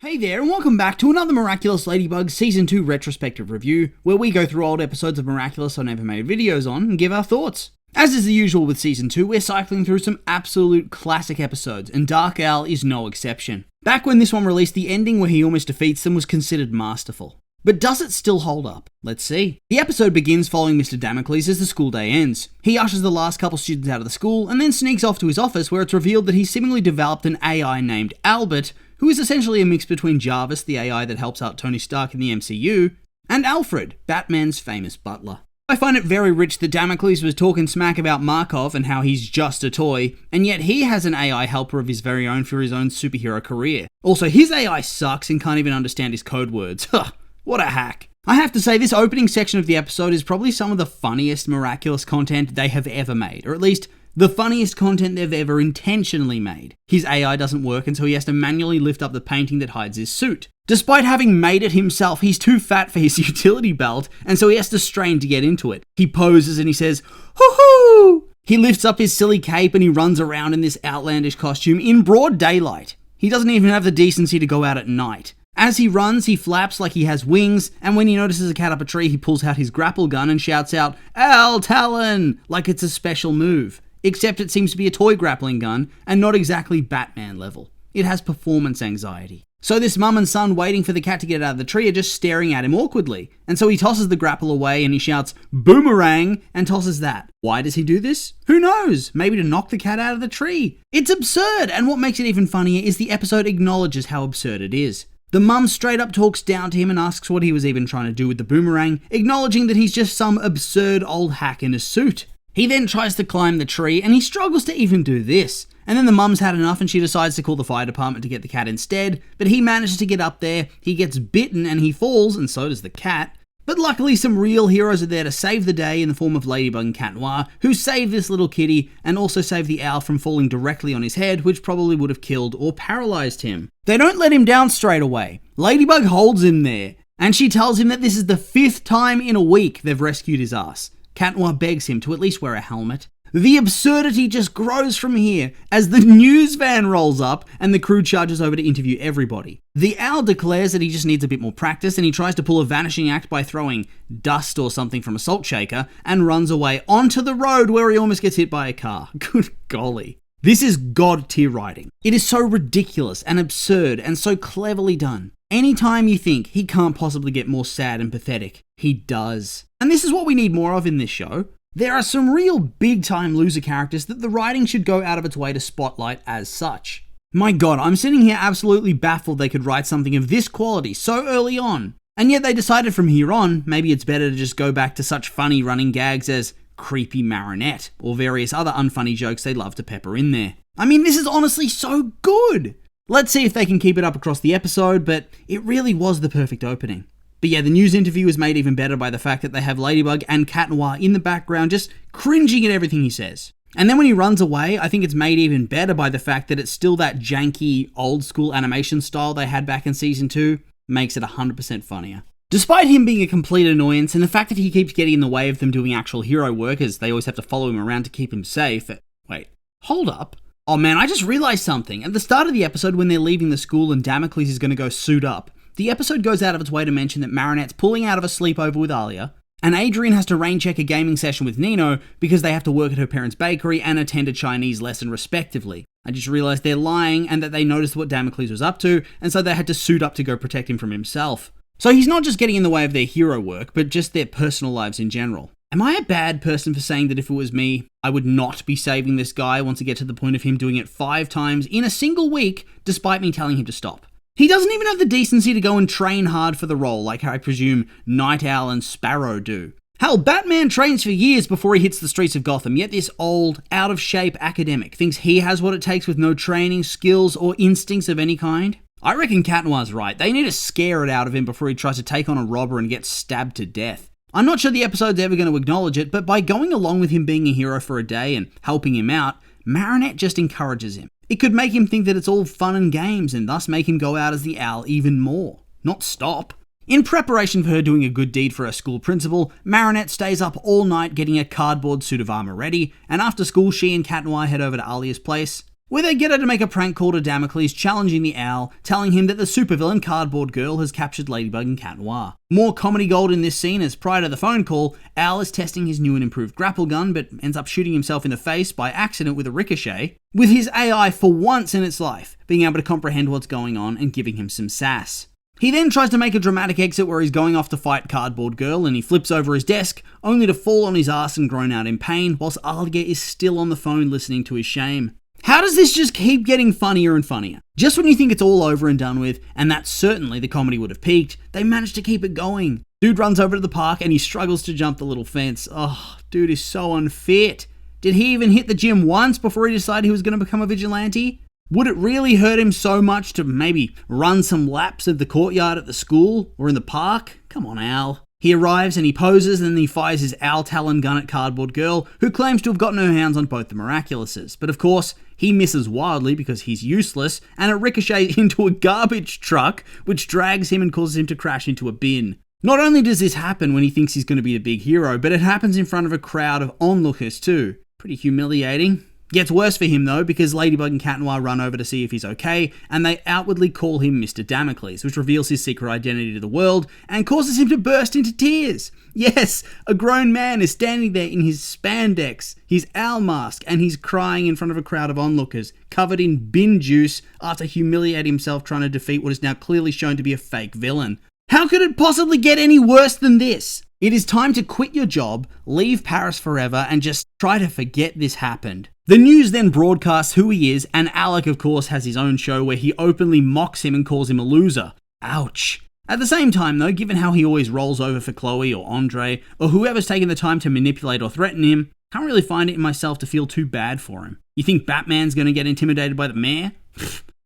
Hey there, and welcome back to another Miraculous Ladybug Season 2 retrospective review, where we go through old episodes of Miraculous I never made videos on and give our thoughts. As is the usual with Season 2, we're cycling through some absolute classic episodes, and Dark Owl is no exception. Back when this one released, the ending where he almost defeats them was considered masterful. But does it still hold up? Let's see. The episode begins following Mr. Damocles as the school day ends. He ushers the last couple students out of the school, and then sneaks off to his office where it's revealed that he's seemingly developed an AI named Albert, who is essentially a mix between Jarvis, the AI that helps out Tony Stark in the MCU, and Alfred, Batman's famous butler. I find it very rich that Damocles was talking smack about Markov and how he's just a toy, and yet he has an AI helper of his very own for his own superhero career. Also, his AI sucks and can't even understand his code words. Huh, what a hack. I have to say, this opening section of the episode is probably some of the funniest Miraculous content they have ever made, or at least the funniest content they've ever intentionally made. His AI doesn't work, and so he has to manually lift up the painting that hides his suit. Despite having made it himself, he's too fat for his utility belt, and so he has to strain to get into it. He poses and he says, "Hoo-hoo!" He lifts up his silly cape and he runs around in this outlandish costume in broad daylight. He doesn't even have the decency to go out at night. As he runs, he flaps like he has wings, and when he notices a cat up a tree, he pulls out his grapple gun and shouts out, "Al Talon!" like it's a special move. Except it seems to be a toy grappling gun, and not exactly Batman level. It has performance anxiety. So this mum and son waiting for the cat to get out of the tree are just staring at him awkwardly. And so he tosses the grapple away and he shouts, "Boomerang!" and tosses that. Why does he do this? Who knows? Maybe to knock the cat out of the tree. It's absurd, and what makes it even funnier is the episode acknowledges how absurd it is. The mum straight up talks down to him and asks what he was even trying to do with the boomerang, acknowledging that he's just some absurd old hack in a suit. He then tries to climb the tree, and he struggles to even do this. And then the mum's had enough and she decides to call the fire department to get the cat instead, but he manages to get up there, he gets bitten and he falls, and so does the cat. But luckily some real heroes are there to save the day in the form of Ladybug and Cat Noir, who save this little kitty and also save the owl from falling directly on his head, which probably would have killed or paralyzed him. They don't let him down straight away. Ladybug holds him there, and she tells him that this is the 5th time in a week they've rescued his ass. Cat Noir begs him to at least wear a helmet. The absurdity just grows from here as the news van rolls up and the crew charges over to interview everybody. The owl declares that he just needs a bit more practice, and he tries to pull a vanishing act by throwing dust or something from a salt shaker and runs away onto the road where he almost gets hit by a car. Good golly. This is god tier writing. It is so ridiculous and absurd and so cleverly done. Anytime you think he can't possibly get more sad and pathetic, he does. And this is what we need more of in this show. There are some real big-time loser characters that the writing should go out of its way to spotlight as such. My god, I'm sitting here absolutely baffled they could write something of this quality so early on. And yet they decided from here on, maybe it's better to just go back to such funny running gags as creepy Marinette, or various other unfunny jokes they love to pepper in there. I mean, this is honestly so good! Let's see if they can keep it up across the episode, but it really was the perfect opening. But yeah, the news interview is made even better by the fact that they have Ladybug and Cat Noir in the background just cringing at everything he says. And then when he runs away, I think it's made even better by the fact that it's still that janky, old school animation style they had back in Season 2, makes it 100% funnier. Despite him being a complete annoyance, and the fact that he keeps getting in the way of them doing actual hero work as they always have to follow him around to keep him safe. Wait, hold up. Oh man, I just realized something. At the start of the episode when they're leaving the school and Damocles is going to go suit up, the episode goes out of its way to mention that Marinette's pulling out of a sleepover with Alia, and Adrian has to rain check a gaming session with Nino because they have to work at her parents' bakery and attend a Chinese lesson respectively. I just realized they're lying and that they noticed what Damocles was up to, and so they had to suit up to go protect him from himself. So he's not just getting in the way of their hero work, but just their personal lives in general. Am I a bad person for saying that if it was me, I would not be saving this guy once it gets to the point of him doing it 5 times in a single week, despite me telling him to stop? He doesn't even have the decency to go and train hard for the role, like I presume Night Owl and Sparrow do. Hell, Batman trains for years before he hits the streets of Gotham, yet this old, out-of-shape academic thinks he has what it takes with no training, skills, or instincts of any kind? I reckon Cat Noir's right. They need to scare it out of him before he tries to take on a robber and get stabbed to death. I'm not sure the episode's ever going to acknowledge it, but by going along with him being a hero for a day and helping him out, Marinette just encourages him. It could make him think that it's all fun and games and thus make him go out as the owl even more, not stop. In preparation for her doing a good deed for her school principal, Marinette stays up all night getting a cardboard suit of armour ready, and after school she and Cat Noir head over to Alia's place. where they get her to make a prank call to Damocles challenging the owl, telling him that the supervillain Cardboard Girl has captured Ladybug and Cat Noir. More comedy gold in this scene as prior to the phone call, Owl is testing his new and improved grapple gun but ends up shooting himself in the face by accident with a ricochet, with his AI for once in its life being able to comprehend what's going on and giving him some sass. He then tries to make a dramatic exit where he's going off to fight Cardboard Girl and he flips over his desk, only to fall on his ass and groan out in pain, whilst Alga is still on the phone listening to his shame. How does this just keep getting funnier and funnier? Just when you think it's all over and done with, and that certainly the comedy would have peaked, they managed to keep it going. Dude runs over to the park and he struggles to jump the little fence. Oh, dude is so unfit. Did he even hit the gym once before he decided he was going to become a vigilante? Would it really hurt him so much to maybe run some laps of the courtyard at the school or in the park? Come on, Al. He arrives and he poses and then he fires his Owl Talon gun at Cardboard Girl, who claims to have gotten her hands on both the Miraculouses. But of course, he misses wildly because he's useless and it ricochets into a garbage truck, which drags him and causes him to crash into a bin. Not only does this happen when he thinks he's going to be the big hero, but it happens in front of a crowd of onlookers too. Pretty humiliating. Gets worse for him though, because Ladybug and Cat Noir run over to see if he's okay, and they outwardly call him Mr. Damocles, which reveals his secret identity to the world, and causes him to burst into tears. Yes, a grown man is standing there in his spandex, his owl mask, and he's crying in front of a crowd of onlookers, covered in bin juice, after humiliating himself trying to defeat what is now clearly shown to be a fake villain. How could it possibly get any worse than this? It is time to quit your job, leave Paris forever, and just try to forget this happened. The news then broadcasts who he is, and Alec, of course, has his own show where he openly mocks him and calls him a loser. Ouch. At the same time, though, given how he always rolls over for Chloe or Andre, or whoever's taken the time to manipulate or threaten him, can't really find it in myself to feel too bad for him. You think Batman's gonna get intimidated by the mayor?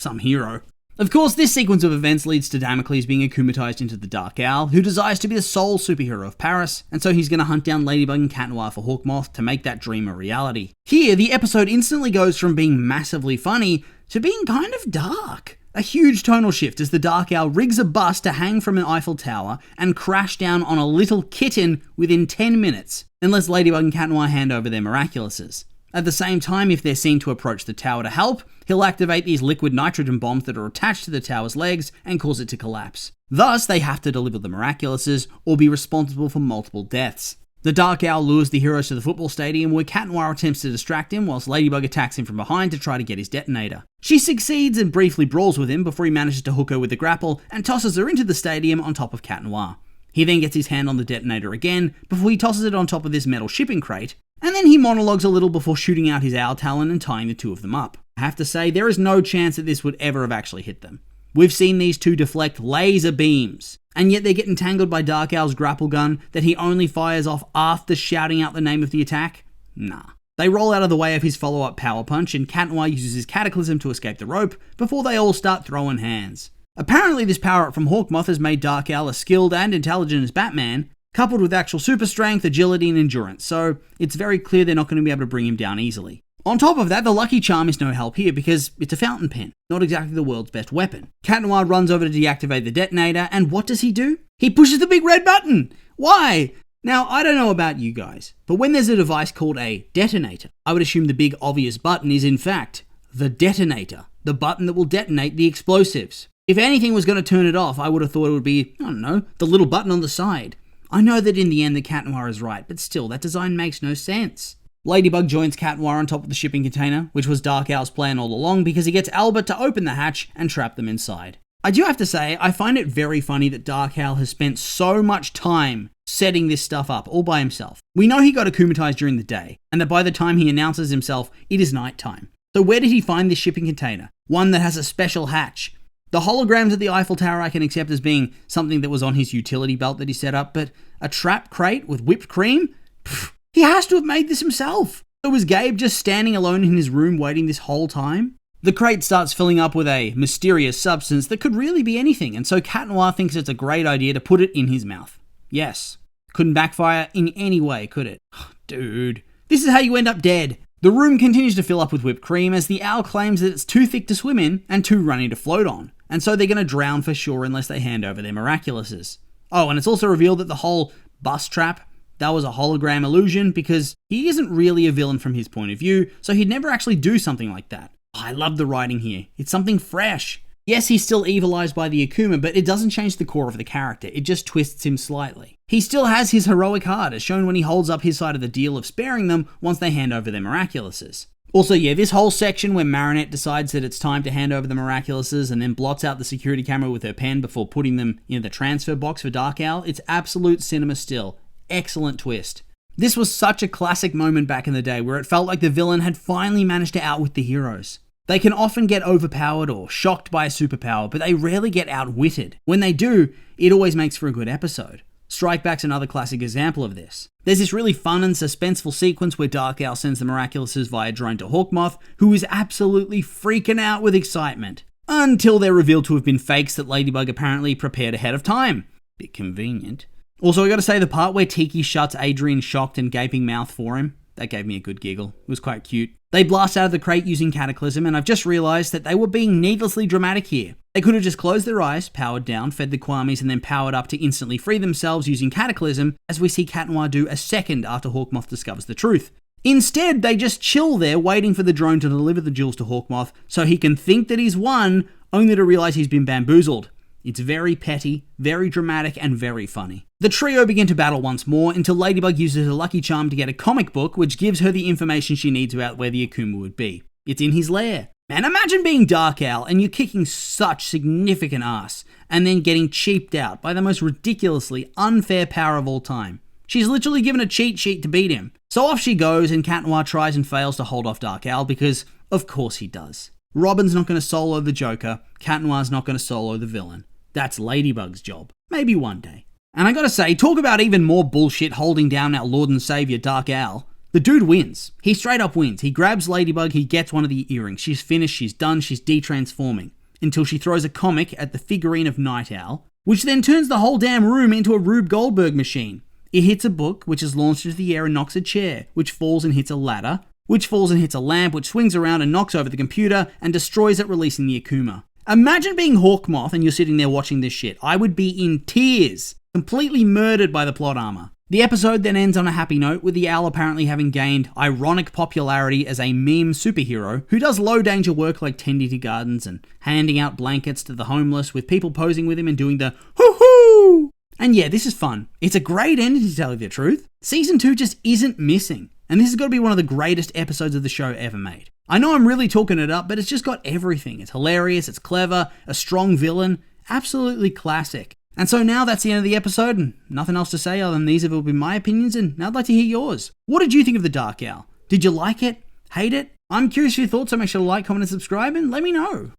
Some hero. Of course, this sequence of events leads to Damocles being akumatized into the Dark Owl, who desires to be the sole superhero of Paris, and so he's going to hunt down Ladybug and Cat Noir for Hawkmoth to make that dream a reality. Here, the episode instantly goes from being massively funny to being kind of dark. A huge tonal shift as the Dark Owl rigs a bus to hang from an Eiffel Tower and crash down on a little kitten within 10 minutes, unless Ladybug and Cat Noir hand over their Miraculouses. At the same time, if they're seen to approach the tower to help, he'll activate these liquid nitrogen bombs that are attached to the tower's legs and cause it to collapse. Thus, they have to deliver the Miraculouses or be responsible for multiple deaths. The Dark Owl lures the heroes to the football stadium where Cat Noir attempts to distract him whilst Ladybug attacks him from behind to try to get his detonator. She succeeds and briefly brawls with him before he manages to hook her with the grapple and tosses her into the stadium on top of Cat Noir. He then gets his hand on the detonator again before he tosses it on top of this metal shipping crate, and then he monologues a little before shooting out his Owl Talon and tying the two of them up. I have to say, there is no chance that this would ever have actually hit them. We've seen these two deflect laser beams, and yet they get entangled by Dark Owl's grapple gun that he only fires off after shouting out the name of the attack? Nah. They roll out of the way of his follow-up power punch, and Cat Noir uses his cataclysm to escape the rope before they all start throwing hands. Apparently this power-up from Hawkmoth has made Dark Owl as skilled and intelligent as Batman, coupled with actual super strength, agility, and endurance, so it's very clear they're not going to be able to bring him down easily. On top of that, the Lucky Charm is no help here because it's a fountain pen, not exactly the world's best weapon. Cat Noir runs over to deactivate the detonator, and what does he do? He pushes the big red button! Why? Now, I don't know about you guys, but when there's a device called a detonator, I would assume the big obvious button is in fact the detonator, the button that will detonate the explosives. If anything was going to turn it off, I would have thought it would be, I don't know, the little button on the side. I know that in the end the Cat Noir is right, but still, that design makes no sense. Ladybug joins Cat Noir on top of the shipping container, which was Dark Owl's plan all along because he gets Albert to open the hatch and trap them inside. I do have to say, I find it very funny that Dark Owl has spent so much time setting this stuff up all by himself. We know he got akumatized during the day, and that by the time he announces himself, it is nighttime. So where did he find this shipping container? One that has a special hatch. The holograms at the Eiffel Tower I can accept as being something that was on his utility belt that he set up, but a trap crate with whipped cream? Pfft, he has to have made this himself. So was Gabe just standing alone in his room waiting this whole time? The crate starts filling up with a mysterious substance that could really be anything, and so Cat Noir thinks it's a great idea to put it in his mouth. Yes. Couldn't backfire in any way, could it? Dude. This is how you end up dead. The room continues to fill up with whipped cream as the owl claims that it's too thick to swim in and too runny to float on, and so they're going to drown for sure unless they hand over their Miraculouses. Oh, and it's also revealed that the whole bus trap, that was a hologram illusion because he isn't really a villain from his point of view, so he'd never actually do something like that. I love the writing here. It's something fresh. Yes, he's still evilized by the Akuma, but it doesn't change the core of the character. It just twists him slightly. He still has his heroic heart, as shown when he holds up his side of the deal of sparing them once they hand over their Miraculouses. Also, yeah, this whole section where Marinette decides that it's time to hand over the Miraculouses and then blots out the security camera with her pen before putting them in the transfer box for Dark Owl, it's absolute cinema still. Excellent twist. This was such a classic moment back in the day where it felt like the villain had finally managed to outwit the heroes. They can often get overpowered or shocked by a superpower, but they rarely get outwitted. When they do, it always makes for a good episode. Strike Back's another classic example of this. There's this really fun and suspenseful sequence where Dark Owl sends the Miraculouses via drone to Hawkmoth, who is absolutely freaking out with excitement. Until they're revealed to have been fakes that Ladybug apparently prepared ahead of time. Bit convenient. Also, I gotta say, the part where Tiki shuts Adrian's shocked and gaping mouth for him, that gave me a good giggle. It was quite cute. They blast out of the crate using Cataclysm, and I've just realised that they were being needlessly dramatic here. They could have just closed their eyes, powered down, fed the Kwamis, and then powered up to instantly free themselves using Cataclysm, as we see Cat Noir do a second after Hawkmoth discovers the truth. Instead, they just chill there, waiting for the drone to deliver the jewels to Hawkmoth, so he can think that he's won, only to realise he's been bamboozled. It's very petty, very dramatic, and very funny. The trio begin to battle once more until Ladybug uses her lucky charm to get a comic book which gives her the information she needs about where the Akuma would be. It's in his lair. Man, imagine being Dark Owl and you're kicking such significant ass and then getting cheaped out by the most ridiculously unfair power of all time. She's literally given a cheat sheet to beat him. So off she goes and Cat Noir tries and fails to hold off Dark Owl because, of course he does. Robin's not going to solo the Joker, Cat Noir's not going to solo the villain. That's Ladybug's job. Maybe one day. And I gotta say, talk about even more bullshit holding down our Lord and Savior Dark Owl. The dude wins. He straight up wins. He grabs Ladybug, he gets one of the earrings. She's finished, she's done, she's de-transforming. Until she throws a comic at the figurine of Night Owl, which then turns the whole damn room into a Rube Goldberg machine. It hits a book, which is launched into the air and knocks a chair, which falls and hits a ladder, which falls and hits a lamp, which swings around and knocks over the computer and destroys it, releasing the Akuma. Imagine being Hawkmoth and you're sitting there watching this shit. I would be in tears, completely murdered by the plot armor. The episode then ends on a happy note, with the owl apparently having gained ironic popularity as a meme superhero who does low danger work like tending to gardens and handing out blankets to the homeless, with people posing with him and doing the hoo-hoo! And yeah, this is fun. It's a great ending, to tell you the truth. Season 2 just isn't missing, and this has got to be one of the greatest episodes of the show ever made. I know I'm really talking it up, but it's just got everything. It's hilarious, it's clever, a strong villain, absolutely classic. And so now that's the end of the episode, and nothing else to say other than these have all been my opinions, and now I'd like to hear yours. What did you think of the Dark Owl? Did you like it? Hate it? I'm curious for your thoughts, so make sure to like, comment, and subscribe, and let me know.